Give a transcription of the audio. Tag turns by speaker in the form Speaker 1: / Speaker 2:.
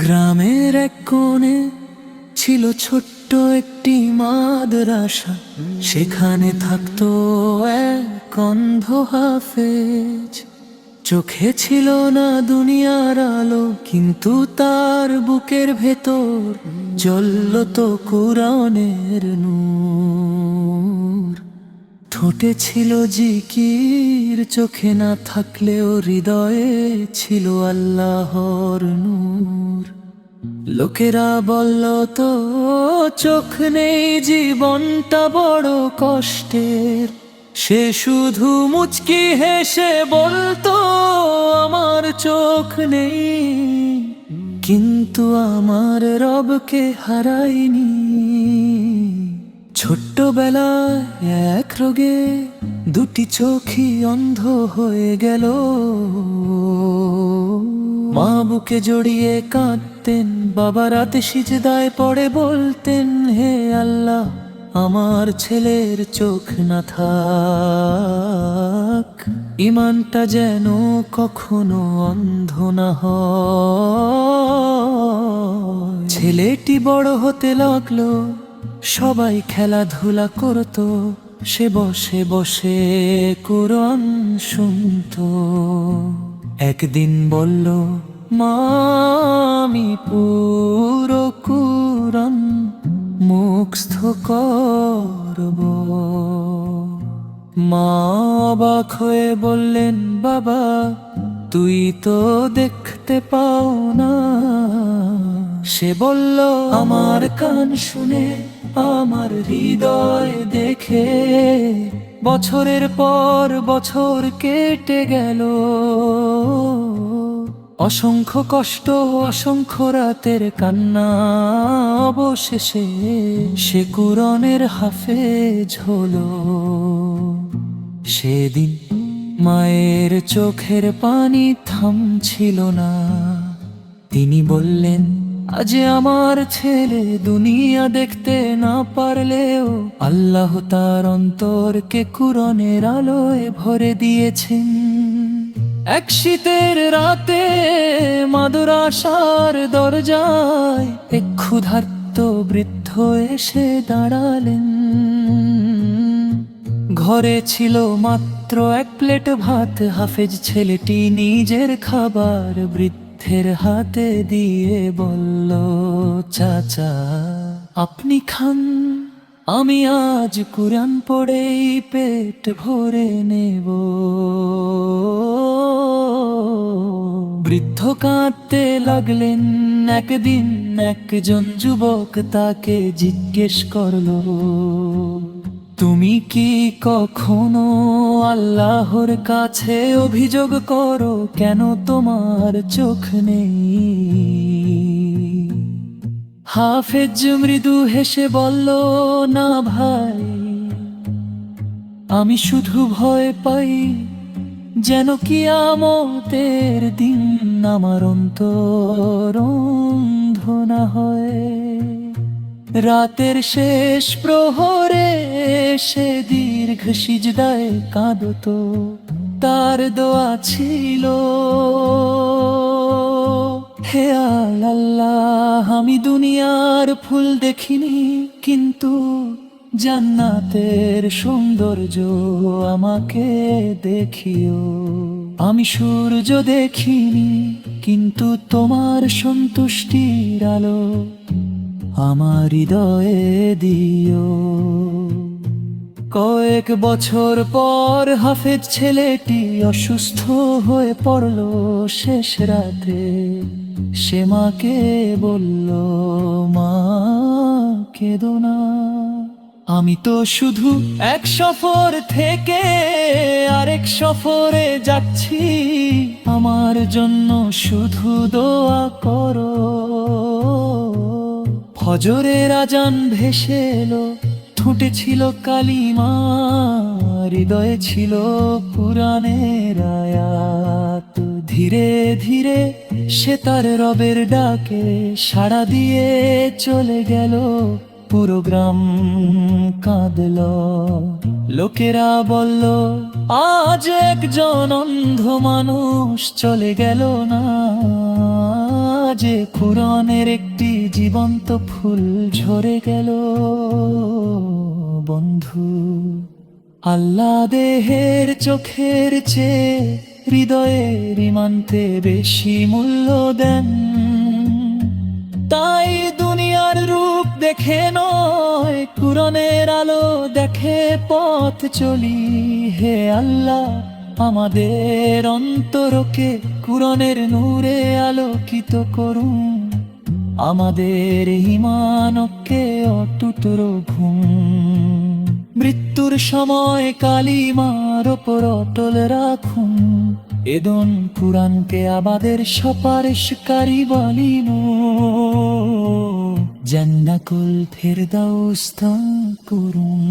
Speaker 1: গ্রামের এক কোণে ছিল ছোট্ট একটি মাদ্রাসা। সেখানে থাকতো এক অন্ধ হাফেজ। চোখে ছিল না দুনিয়ার আলো, কিন্তু তার বুকের ভেতর জ্বলতো কুরআনের নূর। ঠোঁটে ছিল জিকির, চোখে না থাকলেও হৃদয়ে ছিল আল্লাহর নূর। লোকেরা বলল তো চোখ নেই, জীবনটা বড় কষ্টের। সে শুধু মুচকি হেসে বলতো, আমার চোখ নেই, কিন্তু আমার রবকে হারাইনি। ছোট্টবেলায় এক রোগে দুটি চোখই অন্ধ হয়ে গেল। মা বুকে জড়িয়ে কাঁদতেন, বাবা রাতে সিজদায় পড়ে বলতেন, হে আল্লাহ, আমার ছেলের চোখ না থাক, ঈমানটা যেন কখনো অন্ধ না হয়। ছেলেটি বড় হতে লাগলো, সবাই খেলাধুলা করতো, সে বসে বসে কুরআন শুনতো। একদিন বলল, মা, আমি পুরো কুরআন মুখস্থ করব। মা অবাক হয়ে বললেন, বাবা, তুই তো দেখতে পাও না। সে বলল, আমার কান শুনে, আমার হৃদয় দেখে, বছরের পর বছর কেটে গেল। অসংখ্য কষ্ট, অসংখ্য রাতের কান্না, অবশেষে সে কুরআনের হাফেজ হলো। সেদিন মায়ের চোখের পানি থামছিল না। তিনি বললেন, আজ আমার ছেলে দুনিয়া দেখতে না পারলেও আল্লাহ তার অন্তরকে কুরআনের আলোয় ভরে দিয়েছেন। এক শীতের রাতে মাদ্রাসার দরজায় এক ক্ষুধার্ত বৃদ্ধ এসে দাঁড়ালেন। ঘরে ছিল মাত্র এক প্লেট ভাত। হাফেজ ছেলেটি নিজের খাবার বৃদ্ধের হাতে দিয়ে বলল, চাচা, আপনি খান, আমি আজ কুরআন পড়েই পেট ভরে নেব। বৃদ্ধ কাঁদতে লাগলেন। একদিন একজন যুবক তাকে জিজ্ঞেস করলো, তুমি কি কখনো আল্লাহর কাছে অভিযোগ করো কেন তোমার চোখ নেই? হাফেজ মৃদু হেসে বলল, না ভাই, আমি শুধু ভয় পাই যেন কিয়ামতের দিন আমার অন্তর অন্ধ না হয়। রাতের শেষ প্রহরে সে দীর্ঘ সিজদায় কাঁদতো। তার দোয়া ছিল, হে আল্লাহ, আমি দুনিয়ার ফুল দেখিনি, কিন্তু জান্নাতের সৌন্দর্য আমাকে দেখিও। আমি সূর্য দেখিনি, কিন্তু তোমার সন্তুষ্টির আলো আমার হৃদয়ে দিও। কয়েক বছর পর হাফেজ ছেলেটি অসুস্থ হয়ে পড়ল। শেষ রাতে সে মাকে বলল, মা, কেঁদো না, আমি তো শুধু এক সফর থেকে আরেক সফরে যাচ্ছি, আমার জন্য শুধু দোয়া করো। ফজরের আজান ভেসে এলো, ঠোঁটে ছিল কালিমা, হৃদয়ে ছিল কুরআনের আয়াত। ধীরে ধীরে সে তার রবের ডাকে সাড়া দিয়ে চলে গেল পুরো গ্রাম কাঁদল। লোকেরা বলল, আজ একজন অন্ধ মানুষ চলে গেল না, যে কুরআনের একটি জীবন্ত ফুল ঝরে গেল। বন্ধু, আল্লাহ দেহের চোখের চেয়ে হৃদয়ের ইমানতে বেশি মূল্য দেন। তাই দুনিয়ার রূপ দেখে নয়, কুরআনের আলো দেখে পথ চলি। হে আল্লাহ, আমাদের অন্তরকে কুরআনের নূরে আলোকিত করুন, আমাদের ঈমানকে অটুট রাখুন। মৃত্যুর সময় কালিমার ওপর অটল রাখুন, এদন কুরআনকে আমাদের সুপারিশকারী বলিব। জান্নাতুল ফেরদাউস দান করুন।